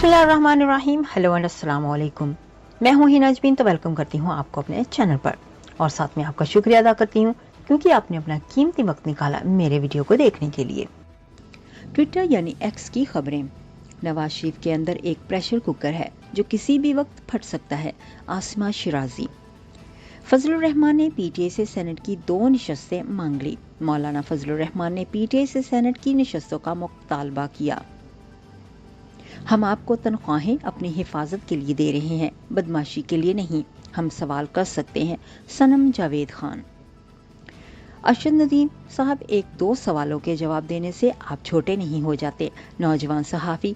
बिस्मिल्लाहिर्रहमानिर्रहीम। Hello and अस्सलाम वालेकुम। मैं हूं हिना अजमीन, तो वेलकम करती हूं आपको अपने चैनल पर और साथ में आपका शुक्रिया अदा करती हूं क्योंकि आपने अपना कीमती वक्त निकाला मेरे वीडियो को देखने के लिए। ट्विटर यानी एक्स की खबरें। नवाज शरीफ के अंदर एक प्रेशर कुकर है जो किसी भी वक्त फट सकता है। आसिमा शिराजी। फजलुर रहमान ने पीटीआई से सेनेट की 2 नशस्तें मांग ली। मौलाना फजलुर रहमान ने पीटीआई से सेनेट की नशस्तों का मुतालबा किया। हम आपको तनख्वाहें अपनी हिफाजत के लिए दे रहे हैं, बदमाशी के लिए नहीं। हम सवाल कर सकते हैं। सनम जावेद खान। अरशद नदीम साहब, 1-2 सवालों के जवाब देने से आप छोटे नहीं हो जाते। नौजवान सहाफ़ी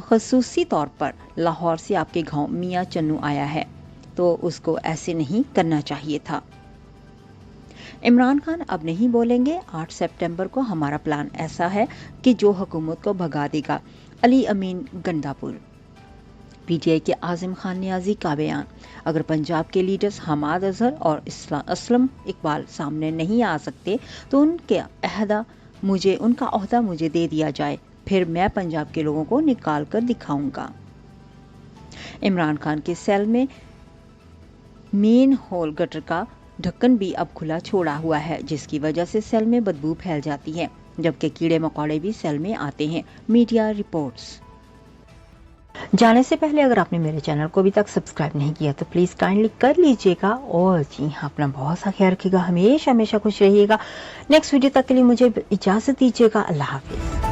ख़ुसूसी तौर पर लाहौर से आपके गांव मियाँ चन्नू आया है तो उसको ऐसे नहीं करना चाहिए था। इमरान खान अब नहीं बोलेंगे 8 सितंबर को हमारा प्लान ऐसा है कि जो हुकूमत को भगा देगा। अली अमीन गंडापुर। पीटीआई के आज़म खान नियाजी का बयान। अगर पंजाब के लीडर्स हमाद अजहर और असलम इकबाल सामने नहीं आ सकते तो उनका ओहदा मुझे दे दिया जाए, फिर मैं पंजाब के लोगों को निकाल कर दिखाऊंगा। इमरान खान के सेल में मेन होल गटर का ढक्कन भी अब खुला छोड़ा हुआ है, जिसकी वजह से सेल में बदबू फैल जाती है, जबकि कीड़े मकोड़े भी सेल में आते हैं। Media reports. जाने से पहले अगर आपने मेरे चैनल को अभी तक सब्सक्राइब नहीं किया तो प्लीज काइंडली कर लीजिएगा और जी हाँ, अपना बहुत सा ख्याल रखिएगा। हमेशा खुश रहिएगा। नेक्स्ट वीडियो तक के लिए मुझे इजाजत दीजिएगा। अल्लाह हाफिज।